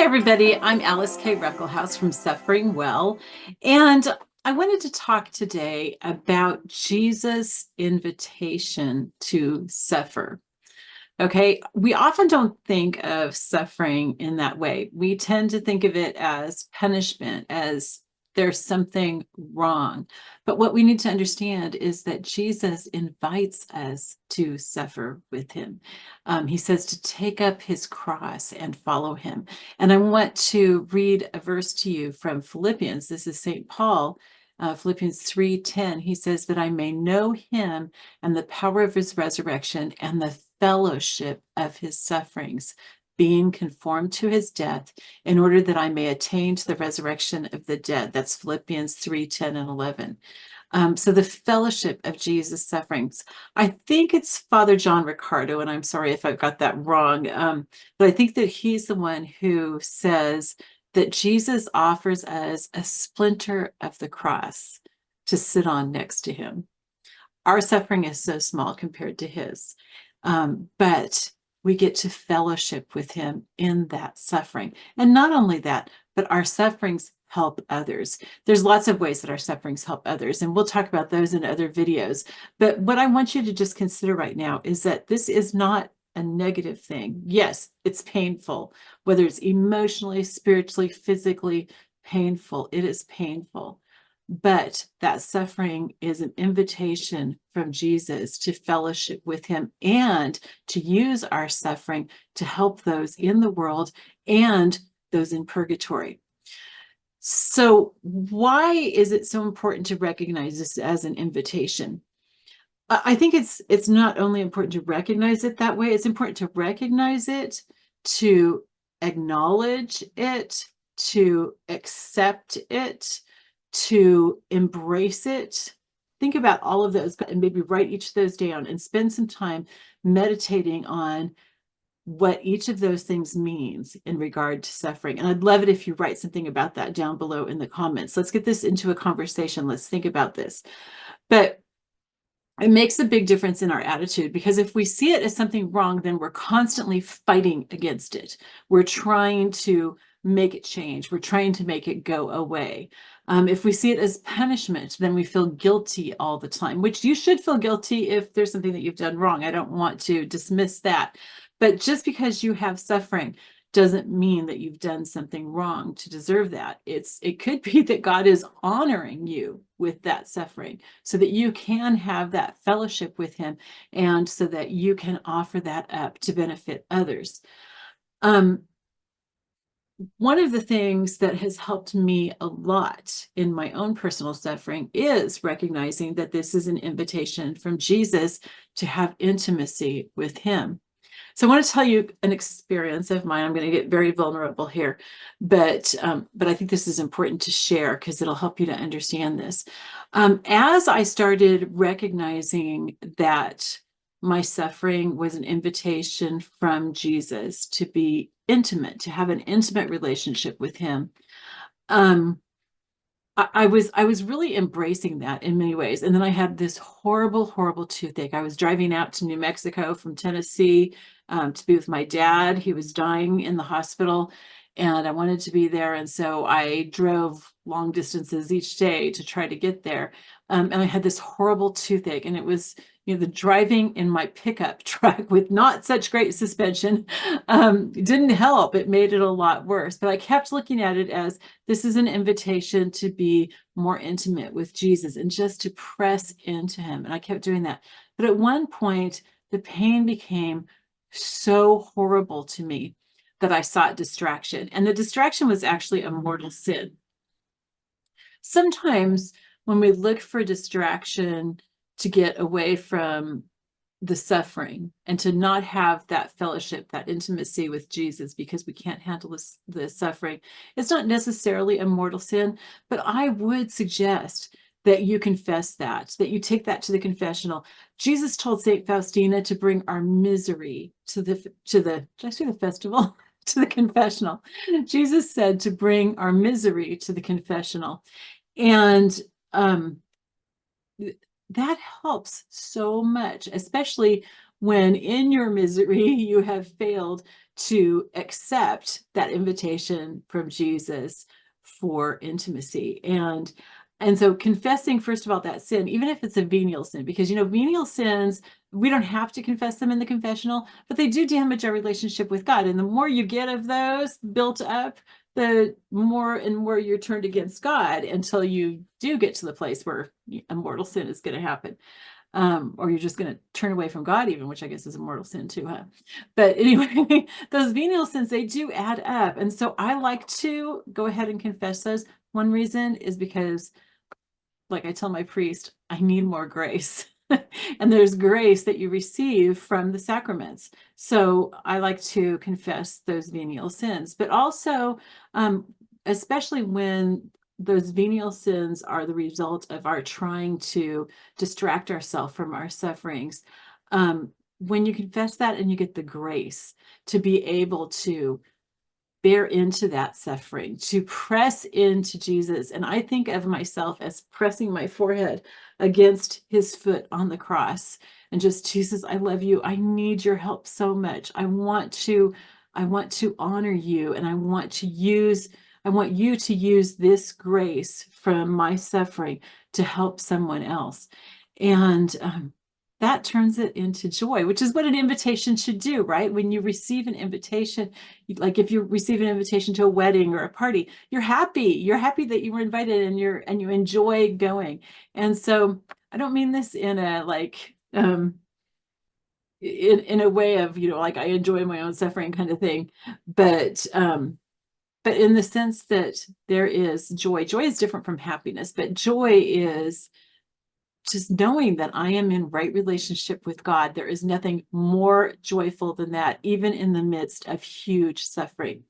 Hi, everybody. I'm Alice K. Ruckelhaus from SufferingWell, and I wanted to talk today about Jesus' invitation to suffer. Okay, we often don't think of suffering in that way. We tend to think of it as punishment, as there's something wrong. But what we need to understand is that Jesus invites us to suffer with him. He says to take up his cross and follow him. And I want to read a verse to you from Philippians. This is St. Paul. Philippians 3:10, he says that I may know him and the power of his resurrection and the fellowship of his sufferings, being conformed to his death, in order that I may attain to the resurrection of the dead. That's Philippians 3:10 and 11. So the fellowship of Jesus' sufferings. I think it's Father John Ricardo, and I'm sorry if I've got that wrong, but I think that he's the one who says that Jesus offers us a splinter of the cross to sit on next to him. Our suffering is so small compared to his, but we get to fellowship with him in that suffering. And not only that, but our sufferings help others. There's lots of ways that our sufferings help others, and we'll talk about those in other videos. But what I want you to just consider right now is that this is not a negative thing. Yes, it's painful, whether it's emotionally, spiritually, physically painful. It is painful. But that suffering is an invitation from Jesus to fellowship with him and to use our suffering to help those in the world and those in purgatory. So why is it so important to recognize this as an invitation? I think it's not only important to recognize it that way, it's important to recognize it, to acknowledge it, to accept it, to embrace it. Think about all of those and maybe write each of those down and spend some time meditating on what each of those things means in regard to suffering. And I'd love it if you write something about that down below in the comments. Let's get this into a conversation. Let's think about this. But it makes a big difference in our attitude, because if we see it as something wrong, then we're constantly fighting against it. We're trying to make it change. We're trying to make it go away. If we see it as punishment, then we feel guilty all the time, which you should feel guilty if there's something that you've done wrong. I don't want to dismiss that. But just because you have suffering doesn't mean that you've done something wrong to deserve that. It could be that God is honoring you with that suffering so that you can have that fellowship with him and so that you can offer that up to benefit others. One of the things that has helped me a lot in my own personal suffering is recognizing that this is an invitation from Jesus to have intimacy with him. So I want to tell you an experience of mine. I'm going to get very vulnerable here, but I think this is important to share because it'll help you to understand this. As I started recognizing that my suffering was an invitation from Jesus to be intimate, to have an intimate relationship with him, I was really embracing that in many ways. And then I had this horrible, horrible toothache. I was driving out to New Mexico from Tennessee to be with my dad. He was dying in the hospital, and I wanted to be there. And so I drove long distances each day to try to get there. And I had this horrible toothache, and it was, the driving in my pickup truck with not such great suspension didn't help. It made it a lot worse. But I kept looking at it as this is an invitation to be more intimate with Jesus and just to press into him. And I kept doing that. But at one point, the pain became so horrible to me that I sought distraction. And the distraction was actually a mortal sin. Sometimes when we look for distraction to get away from the suffering and to not have that fellowship, that intimacy with Jesus because we can't handle the suffering, it's not necessarily a mortal sin, but I would suggest that you confess that you take that to the confessional. Jesus told St. Faustina to bring our misery to the, did I say the festival? To the confessional. Jesus said to bring our misery to the confessional. And that helps so much, especially when in your misery you have failed to accept that invitation from Jesus for intimacy. And so confessing, first of all, that sin, even if it's a venial sin, because, venial sins, we don't have to confess them in the confessional, but they do damage our relationship with God. And the more you get of those built up, the more and more you're turned against God until you do get to the place where a mortal sin is going to happen. Or you're just going to turn away from God even, which I guess is a mortal sin too, huh? But anyway, those venial sins, they do add up. And so I like to go ahead and confess those. One reason is because, like I tell my priest, I need more grace. And there's grace that you receive from the sacraments. So I like to confess those venial sins, but also, especially when those venial sins are the result of our trying to distract ourselves from our sufferings. When you confess that and you get the grace to be able to bear into that suffering, to press into Jesus. And I think of myself as pressing my forehead against his foot on the cross and just, Jesus, I love you. I need your help so much. I want to honor you, and I want you to use this grace from my suffering to help someone else. And that turns it into joy, which is what an invitation should do, right? When you receive an invitation, like if you receive an invitation to a wedding or a party, you're happy. You're happy that you were invited, and you enjoy going. And so I don't mean this in a in a way of, like I enjoy my own suffering kind of thing, but in the sense that there is joy. Joy is different from happiness, but joy is just knowing that I am in right relationship with God. There is nothing more joyful than that, even in the midst of huge suffering.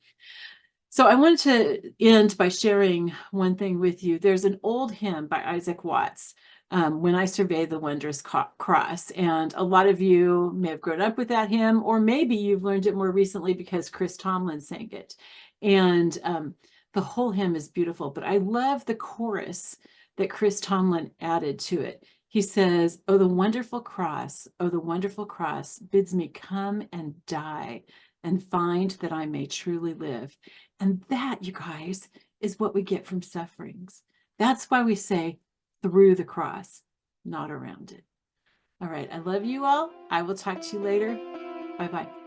So I wanted to end by sharing one thing with you. There's an old hymn by Isaac Watts, When I Survey the Wondrous Cross. And a lot of you may have grown up with that hymn, or maybe you've learned it more recently because Chris Tomlin sang it. And the whole hymn is beautiful, but I love the chorus that Chris Tomlin added to it. He says, oh, the wonderful cross, bids me come and die and find that I may truly live. And that, you guys, is what we get from sufferings. That's why we say through the cross, not around it. All right, I love you all. I will talk to you later. Bye-bye.